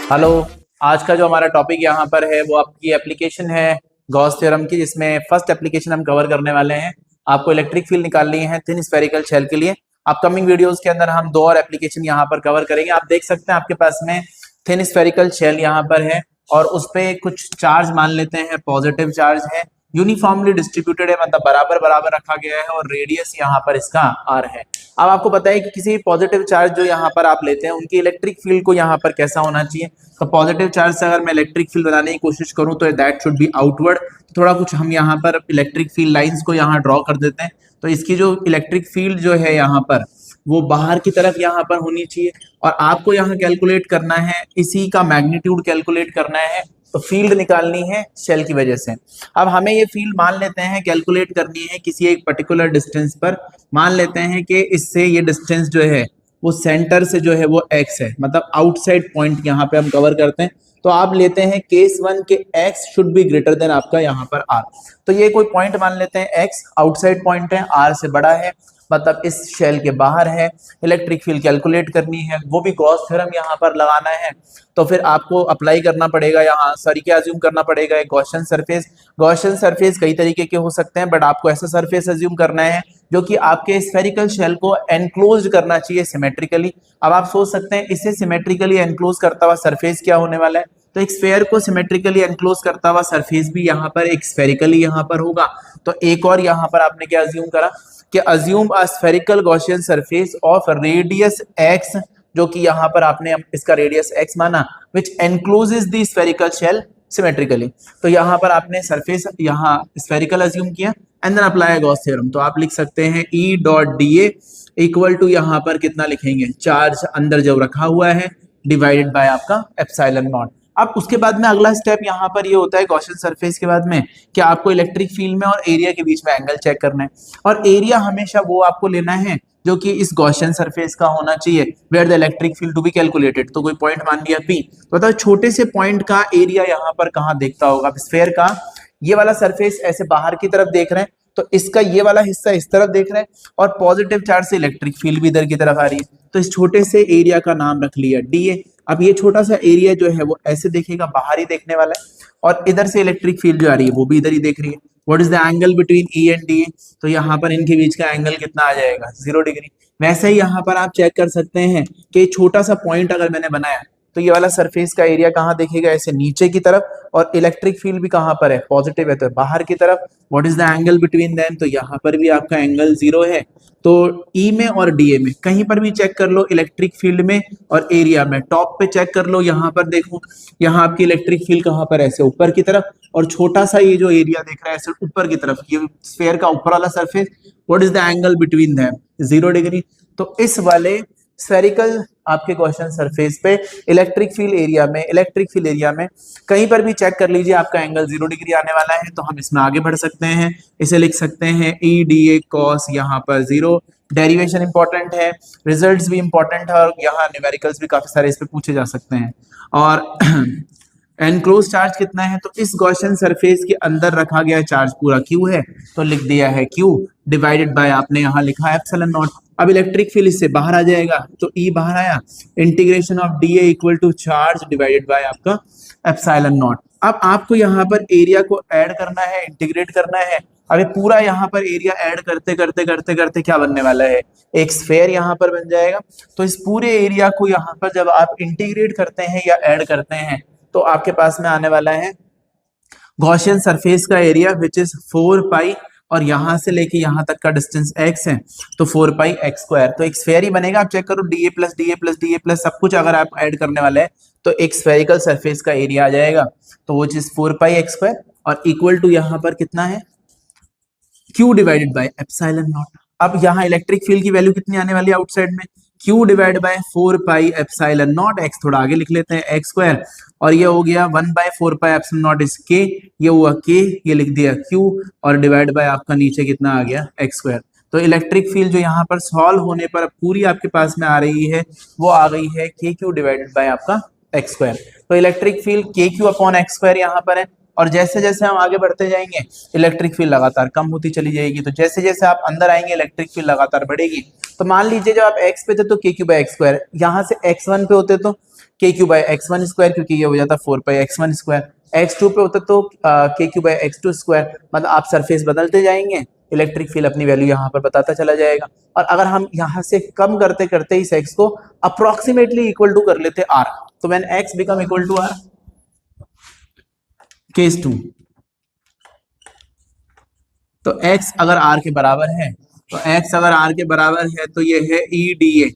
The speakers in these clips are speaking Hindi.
हेलो। आज का जो हमारा टॉपिक यहाँ पर है वो आपकी एप्लीकेशन है गॉस थ्योरम की, जिसमें फर्स्ट एप्लीकेशन हम कवर करने वाले हैं। आपको इलेक्ट्रिक फील्ड निकालनी है थिन स्फेरिकल शेल के लिए। अपकमिंग वीडियोस के अंदर हम 2 और एप्लीकेशन यहाँ पर कवर करेंगे। आप देख सकते हैं आपके पास में थिन स्फेरिकल शेल यहाँ पर है और उस पर कुछ चार्ज मान लेते हैं पॉजिटिव चार्ज है, यूनिफॉर्मली डिस्ट्रीब्यूटेड है, मतलब बराबर बराबर रखा गया है और रेडियस यहाँ पर इसका आर है। अब आपको पता है कि किसी पॉजिटिव चार्ज जो यहाँ पर आप लेते हैं उनकी इलेक्ट्रिक फील्ड को यहाँ पर कैसा होना चाहिए। तो पॉजिटिव चार्ज से अगर मैं इलेक्ट्रिक फील्ड बनाने की कोशिश करूं तो दैट शुड बी आउटवर्ड। थोड़ा कुछ हम यहाँ पर इलेक्ट्रिक फील्ड लाइंस को यहाँ ड्रॉ कर देते हैं। तो इसकी जो इलेक्ट्रिक फील्ड जो है यहाँ पर वो बाहर की तरफ यहाँ पर होनी चाहिए और आपको यहाँ कैलकुलेट करना है, इसी का मैग्नीट्यूड कैलकुलेट करना है। तो फील्ड निकालनी है शेल की वजह से। अब हमें ये फील्ड मान लेते हैं कैलकुलेट करनी है किसी एक पर्टिकुलर डिस्टेंस पर। मान लेते हैं कि इससे ये डिस्टेंस जो है वो सेंटर से जो है वो x है, मतलब आउटसाइड पॉइंट यहाँ पे हम कवर करते हैं। तो आप लेते हैं केस 1 के x should be greater than आपका यहाँ पर r। तो ये कोई पॉइंट मान लेते हैं x आउटसाइड पॉइंट है, r से बड़ा है, मतलब इस शेल के बाहर है। इलेक्ट्रिक फील्ड कैलकुलेट करनी है, वो भी गॉस थ्योरम यहाँ पर लगाना है। तो फिर आपको अप्लाई करना पड़ेगा यहाँ, सॉरी क्या अज्यूम करना पड़ेगा, एक गॉसियन सरफेस। गॉसियन सरफेस कई तरीके के हो सकते हैं, बट आपको ऐसा सरफेस अज्यूम करना है जो कि आपके स्फेरिकल शेल को एनक्लोज करना चाहिए सिमेट्रिकली। अब आप सोच सकते हैं इसे सिमेट्रिकली एनक्लोज करता हुआ सरफेस क्या होने वाला है। तो एक स्फेयर को सिमेट्रिकली एनक्लोज करता हुआ सरफेस भी यहाँ पर एक स्फेरिकली यहाँ पर होगा। तो एक और यहाँ पर आपने क्या अज्यूम करा कि assume a spherical Gaussian surface of radius x, जो कि यहाँ पर आपने इसका रेडियस x माना, which encloses the spherical shell symmetrically. तो यहाँ पर आपने सरफेस यहाँ स्फेरिकल अज्यूम किया and then apply Gauss theorem. तो आप लिख सकते हैं E dot D A equal to यहाँ पर कितना लिखेंगे, चार्ज अंदर जो रखा हुआ है डिवाइडेड बाय आपका एप्सिलॉन नॉट। अब उसके बाद में अगला स्टेप यहाँ पर ये होता है गॉसियन सरफेस के बाद में कि आपको इलेक्ट्रिक फील्ड में और एरिया के बीच में एंगल चेक करना है। और एरिया हमेशा वो आपको लेना है जो कि इस गॉसियन सरफेस का होना चाहिए, where the electric field to be calculated. तो कोई पॉइंट मान लिया P, तो बताओ छोटे से पॉइंट का एरिया यहाँ पर कहाँ देखता होगा। स्फेयर का ये वाला सरफेस ऐसे बाहर की तरफ देख रहे हैं, तो इसका ये वाला हिस्सा इस तरफ देख रहे हैं और पॉजिटिव चार्ज से इलेक्ट्रिक फील्ड भी इधर की तरफ आ रही है। तो इस छोटे से एरिया का नाम रख लिया DA। अब ये छोटा सा एरिया जो है वो ऐसे देखेगा, बाहर ही देखने वाला है, और इधर से इलेक्ट्रिक फील्ड जो आ रही है वो भी इधर ही देख रही है। What is the angle between E and DA? तो यहाँ पर इनके बीच का एंगल कितना आ जाएगा, 0 डिग्री। वैसे ही यहाँ पर आप चेक कर सकते हैं कि छोटा सा पॉइंट अगर मैंने बनाया तो ये वाला सरफेस का एरिया कहाँ देखेगा, ऐसे नीचे की तरफ, और इलेक्ट्रिक फील्ड भी कहाँ पर है, पॉजिटिव है, तो बाहर की तरफ। What is the angle between them? तो यहाँ पर भी आपका एंगल 0 है। तो E में और DA में कहीं पर भी चेक कर लो, इलेक्ट्रिक फील्ड में और एरिया में। टॉप पे चेक कर लो, यहाँ पर देखो, यहाँ आपकी इलेक्ट्रिक फील्ड कहाँ पर है, ऐसे ऊपर की तरफ, और छोटा सा ये जो एरिया देख रहा है ऐसे ऊपर की तरफ, ये स्फेयर का ऊपर वाला surface. What is the angle between them? 0 degree. तो इस वाले स्फेरिकल आपके गॉसियन सरफेस पे इलेक्ट्रिक फील्ड एरिया में कहीं पर भी चेक कर लीजिए, आपका एंगल 0 डिग्री आने वाला है। तो हम इसमें आगे बढ़ सकते हैं, इसे लिख सकते हैं EDA cos यहाँ पर 0। डेरिवेशन इंपॉर्टेंट है, रिजल्ट्स भी इंपॉर्टेंट है, और यहाँ न्यूमेरिकल्स भी काफी सारे इस पे पूछे जा सकते हैं। और एनक्लोज चार्ज कितना है, तो इस गॉसियन सरफेस के अंदर रखा गया चार्ज पूरा Q है, तो लिख दिया है Q डिवाइडेड बाय आपने यहाँ लिखा एप्सिलॉन नॉट। अब इलेक्ट्रिक फील्ड इससे बाहर आ जाएगा, तो E बाहर आया, integration of DA equal to charge divided by आपका एप्सिलॉन नॉट। अब आपको यहाँ पर एरिया को ऐड करना है, इंटीग्रेट करना है। अब पूरा यहाँ पर एरिया ऐड करते करते करते करते क्या बनने वाला है, एक स्फेयर यहाँ पर बन जाएगा। तो इस पूरे एरिया को यहाँ पर जब आप इंटीग्रेट करते हैं या ऐड करते हैं तो आपके पास में आने वाला है गॉसियन सरफेस का एरिया विच इज 4 पाई, और यहां से लेके यहां तक का डिस्टेंस x है, तो 4 पाई x स्क्वायर। तो एक स्फेयर ही बनेगा। आप चेक करो, DA plus DA plus DA plus सब कुछ अगर आप ऐड करने वाले हैं तो एक स्फेरिकल सरफेस का एरिया आ जाएगा, तो वो चीज 4 पाई x स्क्वायर, और इक्वल टू यहाँ पर कितना है, Q divided by epsilon naught. अब यहाँ इलेक्ट्रिक फील्ड की वैल्यू कितनी आने वाली है आउटसाइड में, Q divide by 4 pi epsilon not, x थोड़ा आगे लिख लेते हैं x स्क्वायर, और ये हो गया 1 by 4 pi epsilon naught is k, ये हुआ k, ये लिख दिया Q, और डिवाइड बाय आपका नीचे कितना आ गया x स्क्वायर। तो इलेक्ट्रिक फील्ड जो यहाँ पर सॉल्व होने पर पूरी आपके पास में आ रही है वो आ गई है KQ डिवाइडेड बाय आपका x स्क्वायर। तो electric field KQ upon x square यहाँ पर है, और जैसे जैसे हम आगे बढ़ते जाएंगे इलेक्ट्रिक फील्ड लगातार कम होती चली जाएगी। तो जैसे जैसे आप अंदर आएंगे इलेक्ट्रिक फील्ड लगातार बढ़ेगी। तो मान लीजिए जब आप x पे थे तो k Q by x square, यहाँ से x1 पे होते तो k Q by x1 square, क्योंकि ये हो जाता 4 पाई x1 स्क्वायर। x2 पे होता तो k Q by x2 square. मतलब आप सरफेस बदलते जाएंगे, इलेक्ट्रिक फील्ड अपनी वैल्यू यहाँ पर बताता चला जाएगा। और अगर हम यहाँ से कम करते करते इस x को अप्रोक्सीमेटली इक्वल टू कर लेते r, तो when x become equal to r, case 2, तो x अगर r के बराबर है, तो x अगर r के बराबर है तो ये है EDA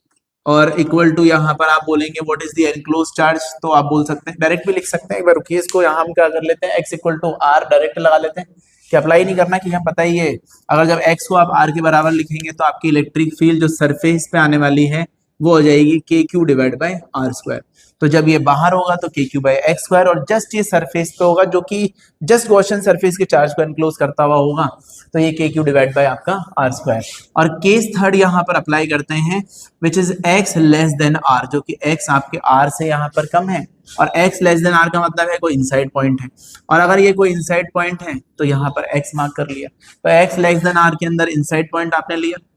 और इक्वल टू यहाँ पर आप बोलेंगे what is the enclose charge. तो आप बोल सकते हैं, डायरेक्ट भी लिख सकते हैं। एक बार रुकिए, इसको यहाँ हम क्या कर लेते हैं, x equal to r direct लगा लेते हैं कि अप्लाई नहीं करना, कि हम पता ही है अगर जब x को आप r के बराबर लिखेंगे तो आपकी इलेक्ट्रिक फील्ड जो सरफेस पे आने वाली है वो हो जाएगी k Q divide by r square. तो जब ये बाहर होगा तो k Q by x square, और जस्ट ये सरफेस पे होगा जो कि जस्ट गॉसियन सरफेस के चार्ज को एनक्लोज करता हुआ होगा, तो ये k क्यू डिवाइड बाई आपका r स्क्वायर। और केस थर्ड यहाँ पर अप्लाई करते हैं which is x less than r, जो कि x आपके r से यहाँ पर कम है, और x लेस देन r का मतलब है कोई इनसाइड पॉइंट है। और अगर ये कोई इनसाइड पॉइंट है तो यहाँ पर x मार्क कर लिया, तो x लेस देन r के अंदर इनसाइड पॉइंट आपने लिया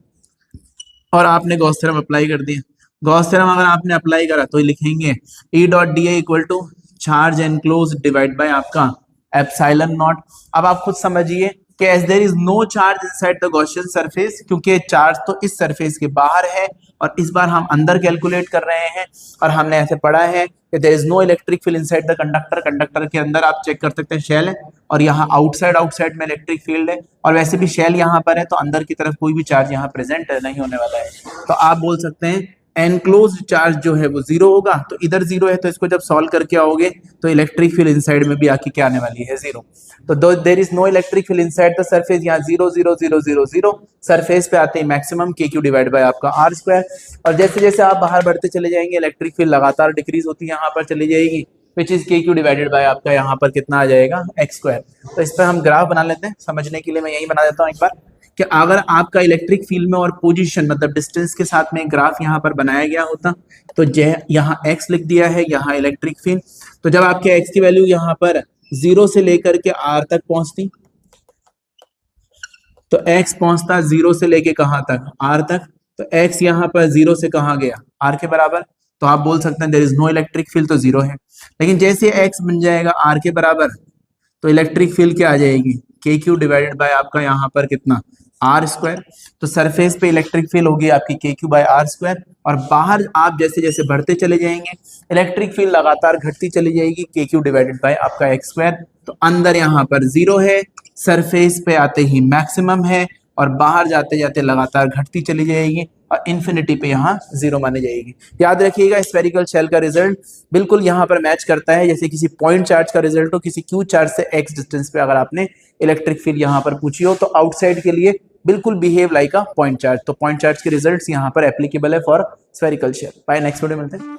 और आपने गॉस थ्योरम अप्लाई कर दिया। गॉस थ्योरम अगर आपने अप्लाई करा तो लिखेंगे E dot D A equal to charge enclose divide by आपका एप्सिलॉन नॉट। अब आप खुद समझिए कि as there is no charge inside the Gaussian surface, क्योंकि चार्ज तो इस सरफेस के बाहर है और इस बार हम अंदर कैलकुलेट कर रहे हैं। और हमने ऐसे पढ़ा है कि there is no electric field inside the conductor, conductor के अंदर आप चेक कर सकते हैं शेल है, और यहाँ आउटसाइड में इलेक्ट्रिक फील्ड है, और वैसे भी शेल यहाँ पर है तो अंदर की तरफ कोई भी चार्ज यहाँ प्रेजेंट नहीं होने वाला है। तो आप बोल सकते हैं एनक्लोज चार्ज जो है वो जीरो होगा। तो इधर जीरो है तो इसको जब सॉल्व करके आओगे तो इलेक्ट्रिक फील्ड इनसाइड में भी आके क्या आने वाली है, जीरो। तो there is no electric field inside the surface, यहाँ 0 0 0 0 0 सरफेस पे आते ही maximum k Q divide by आपका r स्क्वायर। और जैसे जैसे आप बाहर बढ़ते चले जाएंगे इलेक्ट्रिक फील्ड लगातार डिक्रीज होती यहाँ पर चली जाएगी, विच इज के क्यू डिवाइडेड बाय आपका यहाँ पर कितना आ जाएगा, x स्क्वायर। तो इस पर हम ग्राफ बना लेते हैं, समझने के लिए मैं यही बना देता हूँ एक बार, कि अगर आपका इलेक्ट्रिक फील्ड में और पोजीशन मतलब डिस्टेंस के साथ में ग्राफ यहाँ पर बनाया गया होता, तो यहाँ x लिख दिया है, यहाँ इलेक्ट्रिक फील्ड। तो जब आपके x की वैल्यू यहाँ पर 0 से लेकर के r तक पहुंचती, तो x पहुंचता 0 से लेके कहाँ तक, r तक। तो x यहाँ पर 0 से कहाँ गया, r के बराबर। तो आप बोल सकते हैं there is no electric field, तो 0 है। लेकिन जैसे x बन जाएगा r के बराबर, तो इलेक्ट्रिक फील्ड क्या आ जाएगी, के क्यू डिवाइडेड बाय आपका यहाँ पर कितना, r स्क्वायर। तो सरफेस पे इलेक्ट्रिक फील्ड होगी आपकी के क्यू बाय r स्क्वायर, और बाहर आप जैसे जैसे बढ़ते चले जाएंगे इलेक्ट्रिक फील्ड लगातार घटती चली जाएगी, के क्यू डिवाइडेड बाय आपका x स्क्वायर। तो अंदर यहाँ पर 0 है, सरफेस पे आते ही मैक्सिमम है, और बाहर जाते जाते लगातार घटती चली जाएगी और इन्फिनिटी पे यहाँ 0 मानी जाएगी। याद रखिएगा स्फेरिकल शेल का रिजल्ट बिल्कुल यहाँ पर मैच करता है जैसे किसी पॉइंट चार्ज का रिजल्ट हो, किसी क्यू चार्ज से x डिस्टेंस पे अगर आपने इलेक्ट्रिक फील्ड यहाँ पर पूछी हो, तो आउटसाइड के लिए बिल्कुल behave like a point charge. तो पॉइंट चार्ज के रिजल्ट्स यहाँ पर एप्लीकेबल है for spherical shell. Bye, next video मिलते हैं।